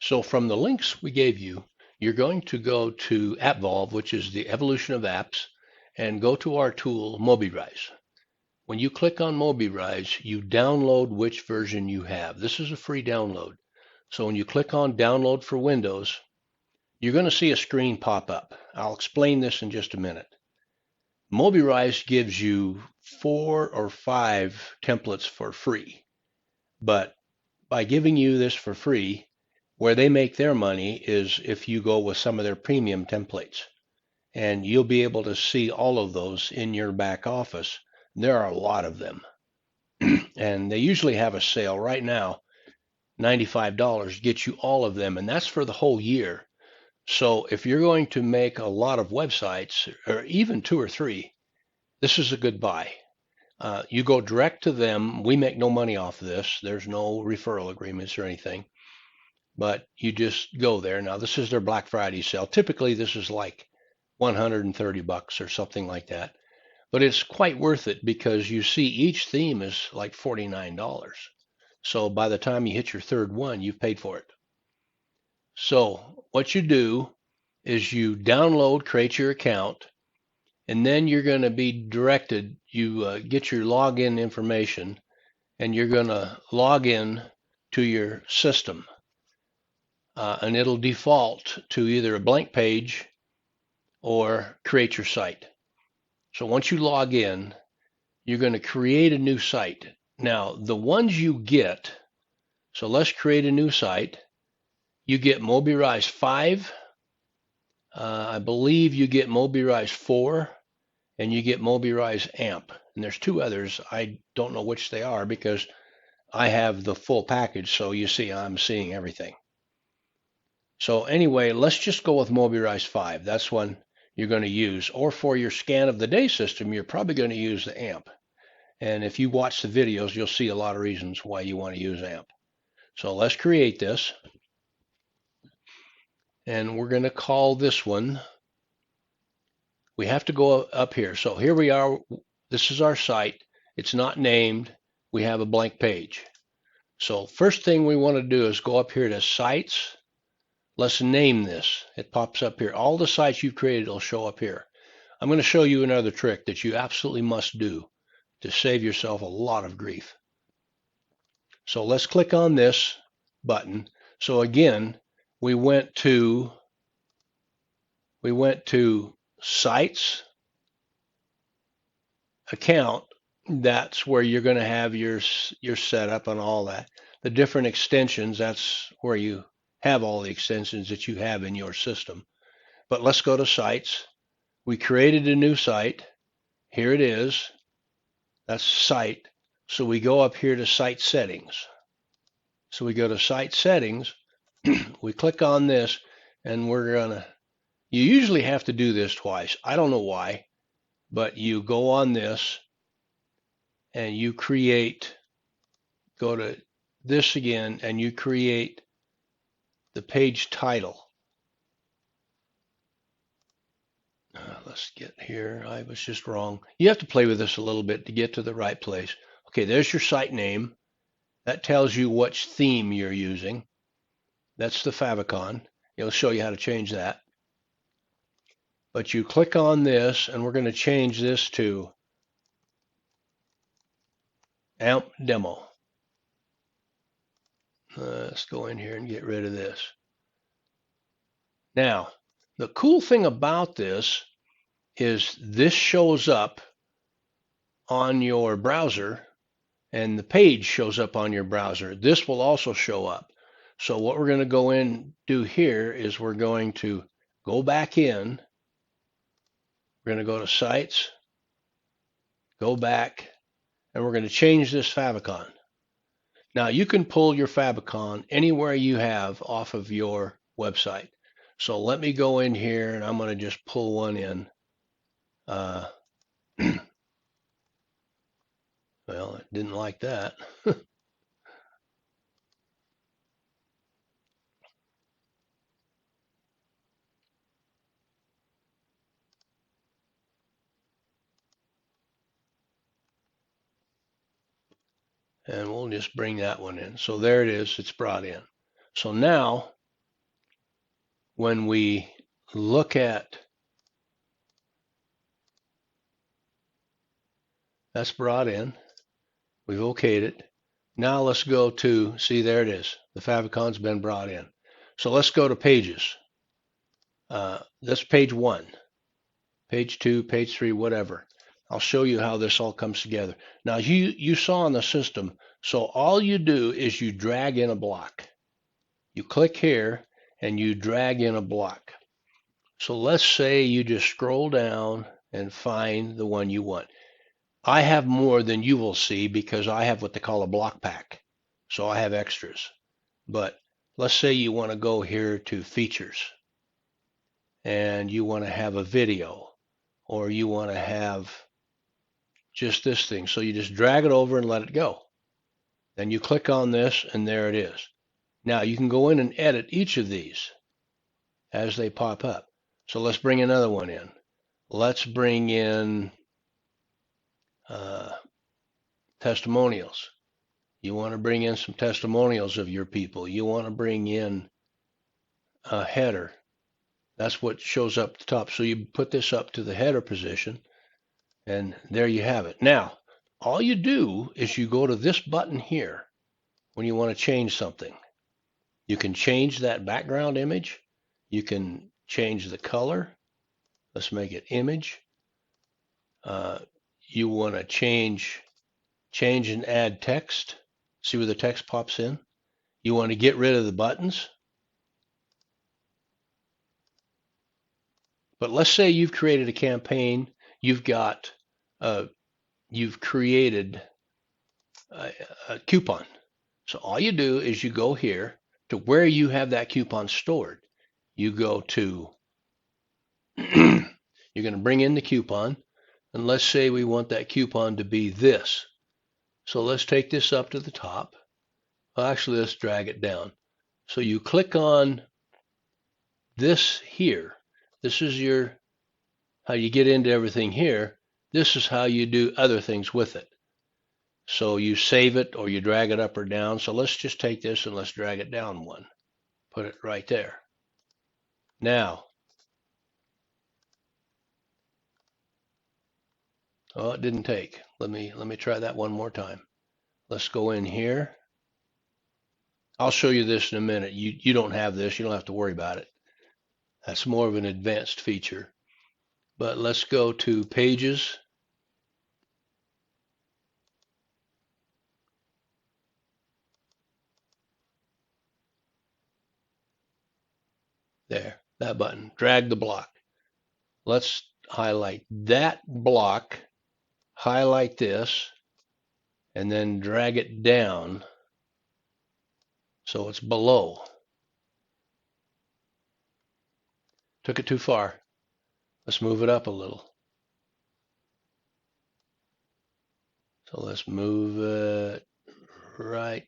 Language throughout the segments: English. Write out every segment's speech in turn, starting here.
So from the links we gave you, you're going to go to appVOLV, which is the evolution of apps, and go to our tool, MobiRise. When you click on MobiRise, you download which version you have. This is a free download. So when you click on download for Windows, you're going to see a screen pop up. I'll explain this in just a minute. MobiRise gives you 4 or 5 templates for free, but by giving you this for free, where they make their money is if you go with some of their premium templates. And you'll be able to see all of those in your back office. There are a lot of them. And they usually have a sale right now. $95 gets you all of them, and that's for the whole year. So if you're going to make a lot of websites, or even 2 or 3, this is a good buy. You go direct to them. We make no money off of this. There's no referral agreements or anything, but you just go there. Now, this is their Black Friday sale. Typically, this is like $130 or something like that, but it's quite worth it because you see each theme is like $49. So by the time you hit your third one, you've paid for it. So what you do is you download, create your account, and then you're going to be directed. You get your login information, and you're going to log in to your system, and it'll default to either a blank page or create your site. So once you log in, you're going to create a new site. Now, the ones you get, so let's create a new site. You get MobiRise 5. I believe you get MobiRise 4, and you get MobiRise AMP. And there's 2 others. I don't know which they are because I have the full package. So you see, I'm seeing everything. So anyway, let's just go with MobiRise 5. That's one you're going to use. Or for your scan of the day system, you're probably going to use the AMP. And if you watch the videos, you'll see a lot of reasons why you want to use AMP. So let's create this. And we're going to call this one. We have to go up here. So here we are. This is our site. It's not named. We have a blank page. So first thing we want to do is go up here to Sites. Let's name this. It pops up here. All the sites you've created will show up here. I'm going to show you another trick that you absolutely must do to save yourself a lot of grief. So let's click on this button. So again, we went to Sites, Account. That's where you're going to have your setup and all that. The different extensions, that's where you have all the extensions that you have in your system. But let's go to Sites. We created a new site. Here it is. That's Site. So we go up here to Site Settings. So we go to Site Settings. We click on this, and we're gonna, you usually have to do this twice. I don't know why, but you go on this and you create, go to this again, and you create the page title. Let's get here. I was just wrong. You have to play with this a little bit to get to the right place. Okay, there's your site name. That tells you which theme you're using. That's the favicon. It'll show you how to change that. But you click on this, and we're going to change this to AMP Demo. Let's go in here and get rid of this. Now, the cool thing about this is this shows up on your browser, and the page shows up on your browser. This will also show up. So what we're going to go in and do here is we're going to go back in. We're going to go to Sites, go back, and we're going to change this favicon. Now you can pull your favicon anywhere you have off of your website. So let me go in here, and I'm going to just pull one in. Well, it didn't like that. And we'll just bring that one in. So there it is, it's brought in. So now when we look at, that's brought in, we've okayed it. Now let's go to, see, there it is. The favicon been brought in. So let's go to pages. That's page 1, page 2, page 3, whatever. I'll show you how this all comes together. Now you saw in the system, so all you do is you drag in a block. You click here and you drag in a block. So let's say you just scroll down and find the one you want. I have more than you will see because I have what they call a block pack. So I have extras. But let's say you want to go here to features and you want to have a video, or you want to have just this thing. So you just drag it over and let it go. Then you click on this and there it is. Now you can go in and edit each of these as they pop up. So let's bring another one in. Let's bring in testimonials. You want to bring in some testimonials of your people. You want to bring in a header. That's what shows up at the top. So you put this up to the header position, and there you have it. Now, all you do is you go to this button here when you want to change something. You can change that background image. You can change the color. Let's make it image. You want to change and add text. See where the text pops in? You want to get rid of the buttons. But let's say you've created a campaign. You've created a coupon. So all you do is you go here to where you have that coupon stored. You go to, you're going to bring in the coupon, and let's say we want that coupon to be this. So let's take this up to the top. Well, actually, let's drag it down. So you click on this here. This is how you get into everything here. This is how you do other things with it. So you save it or you drag it up or down. So let's just take this and let's drag it down one. Put it right there. Now, oh, it didn't take. Let me try that one more time. Let's go in here. I'll show you this in a minute. You don't have this. You don't have to worry about it. That's more of an advanced feature. But let's go to pages. There, that button. Drag the block. Let's highlight that block, highlight this, and then drag it down so it's below. Took it too far. Let's move it up a little. So let's move it right.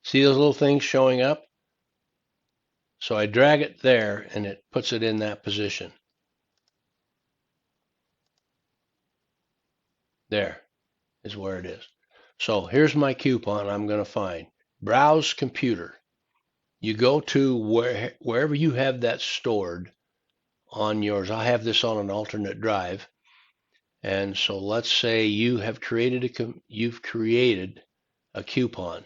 See those little things showing up? So I drag it there and it puts it in that position. There is where it is. So here's my coupon I'm going to find. Browse computer. You go to wherever you have that stored on yours. I have this on an alternate drive. And so let's say you have you've created a coupon.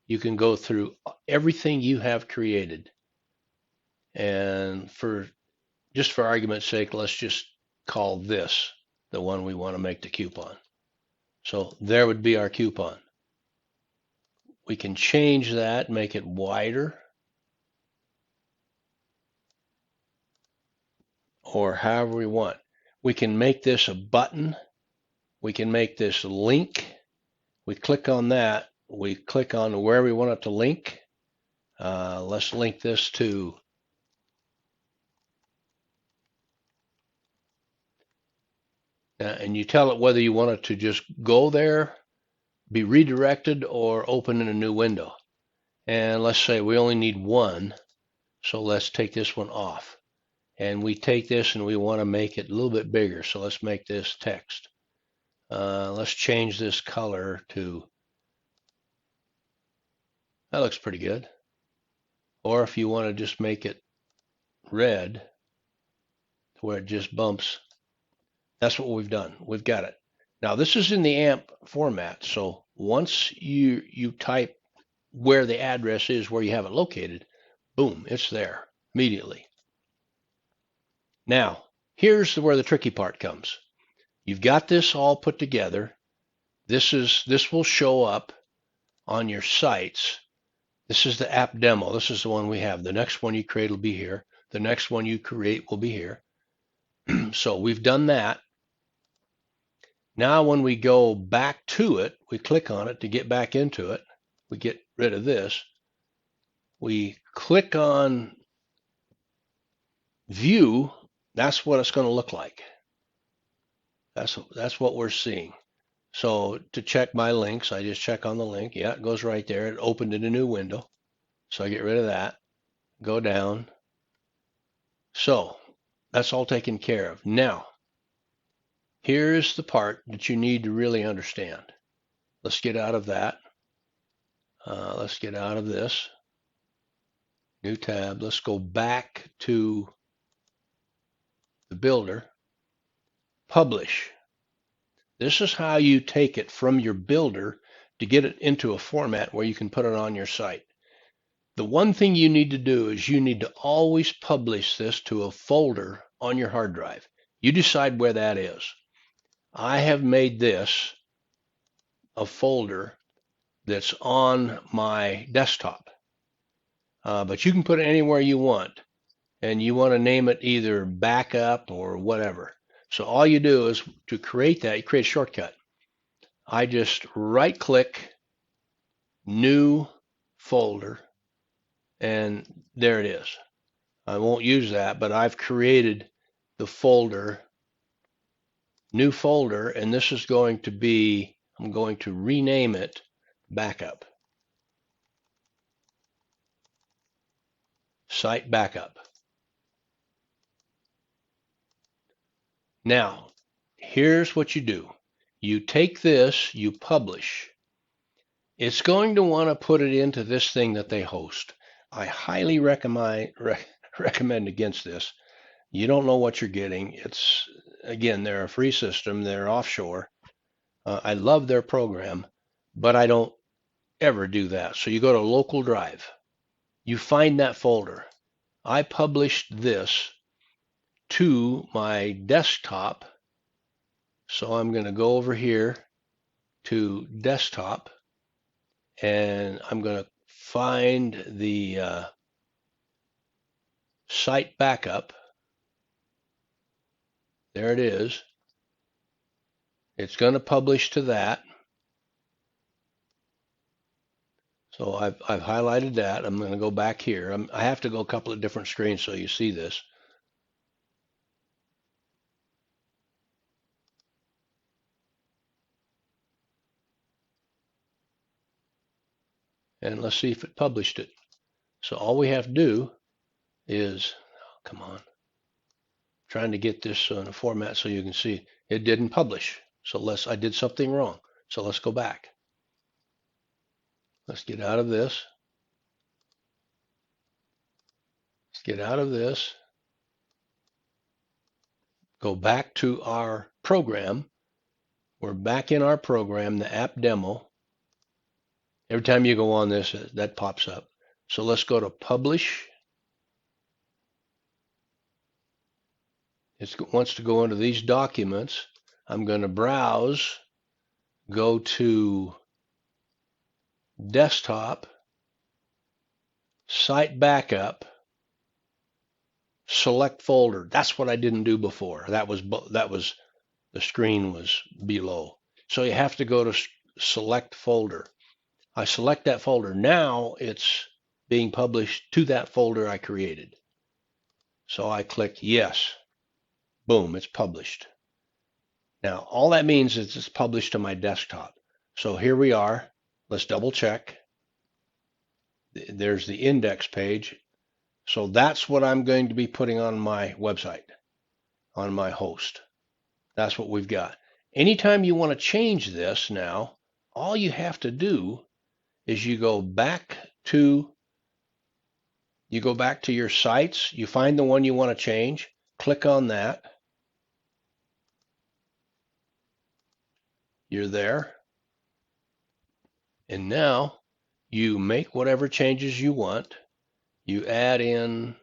You can go through everything you have created. And just for argument's sake, let's just call this the one we want to make the coupon. So there would be our coupon. We can change that, make it wider, or however we want. We can make this a button. We can make this a link. We click on that. We click on where we want it to link. Let's link this to and you tell it whether you want it to just go there, be redirected, or open in a new window. And let's say we only need one. So let's take this one off. And we take this and we want to make it a little bit bigger. So let's make this text. Let's change this color to That looks pretty good. Or if you want to just make it red to where it just bumps, that's what we've done. We've got it. Now this is in the AMP format, so once you type where the address is, where you have it located, boom, it's there immediately. Now, here's where the tricky part comes. You've got this all put together. This will show up on your sites. This is the app demo. This is the one we have. The next one you create will be here. The next one you create will be here. So we've done that. Now when we go back to it, we click on it to get back into it. We get rid of this. We click on view. That's what it's going to look like. That's what we're seeing. So to check my links, I just check on the link. Yeah, it goes right there. It opened in a new window. So I get rid of that. Go down. So that's all taken care of. Now, here's the part that you need to really understand. Let's get out of that. Let's get out of this. New tab. Let's go back to the builder. Publish. This is how you take it from your builder to get it into a format where you can put it on your site. The one thing you need to do is you need to always publish this to a folder on your hard drive. You decide where that is. I have made this a folder that's on my desktop, but you can put it anywhere you want, and you want to name it either backup or whatever. So all you do is to create that, you create a shortcut. I just right click, new folder, and there it is. I won't use that, but I've created the folder, new folder, and this is going to be, I'm going to rename it backup. Site backup. Now, here's what you do. You take this, you publish. It's going to want to put it into this thing that they host. I highly recommend against this. You don't know what you're getting. It's, again, they're a free system. They're offshore. I love their program, but I don't ever do that. So you go to local drive. You find that folder. I published this to my desktop. So I'm going to go over here to desktop, and I'm going to find the site backup. There it is. It's going to publish to that. So I've highlighted that. I'm going to go back here. I have to go a couple of different screens so you see this. And let's see if it published it. So all we have to do is, oh, come on, trying to get this in a format so you can see it didn't publish. So I did something wrong. So let's go back. Let's get out of this. Let's get out of this. Go back to our program. We're back in our program, the app demo. Every time you go on this, that pops up. So let's go to publish. It wants to go into these documents. I'm going to browse, go to desktop, site backup, select folder. That's what I didn't do before. That was the screen was below. So you have to go to select folder. I select that folder. Now it's being published to that folder I created. So I click yes. Boom, it's published. Now all that means is it's published to my desktop. So here we are. Let's double check. There's the index page. So that's what I'm going to be putting on my website, on my host. That's what we've got. Anytime you want to change this now, all you have to do is you go back to, you go back to your sites, you find the one you want to change, click on that. You're there. And now you make whatever changes you want. You add in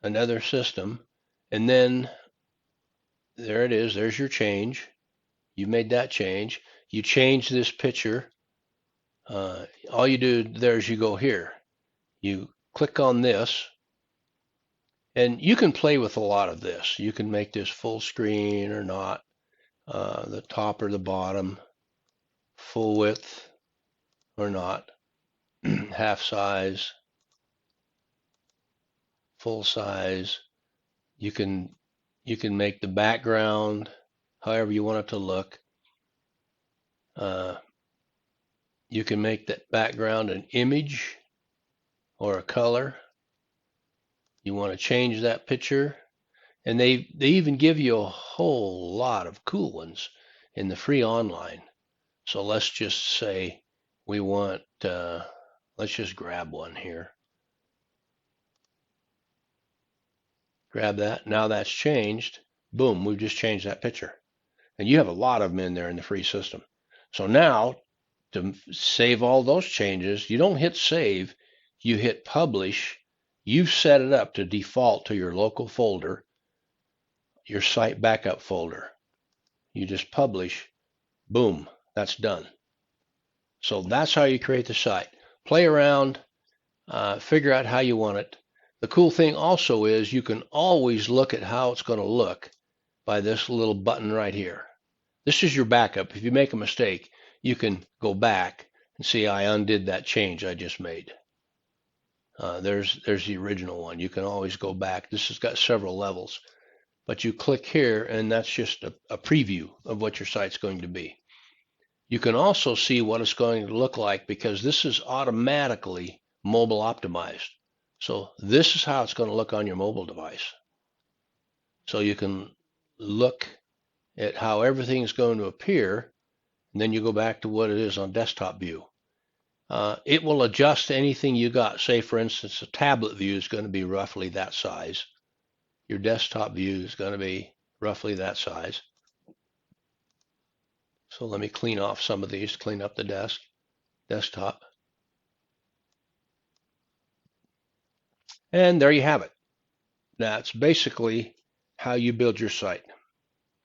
another system, and then there it is. There's your change. You made that change. You change this picture. All you do there is you go here. You click on this, and you can play with a lot of this. You can make this full screen or not, the top or the bottom, full width or not, half size, full size. You can make the background however you want it to look. You can make that background an image or a color. You want to change that picture, and they even give you a whole lot of cool ones in the free online. So let's just say we want, let's just grab one here. Grab that. Now that's changed. Boom, we've just changed that picture. And you have a lot of them in there in the free system. So now to save all those changes, you don't hit save, you hit publish. You've set it up to default to your local folder, your site backup folder. You just publish, boom, that's done. So that's how you create the site. Play around, figure out how you want it. The cool thing also is you can always look at how it's going to look by this little button right here. This is your backup. If you make a mistake, you can go back and see I undid that change I just made. There's the original one. You can always go back. This has got several levels, but you click here and that's just a preview of what your site's going to be. You can also see what it's going to look like because this is automatically mobile optimized. So this is how it's going to look on your mobile device. So you can look at how everything is going to appear, and then you go back to what it is on desktop view. It will adjust anything you got. Say, for instance, a tablet view is going to be roughly that size. Your desktop view is going to be roughly that size. So let me clean off some of these, clean up the desktop. And there you have it. That's basically how you build your site.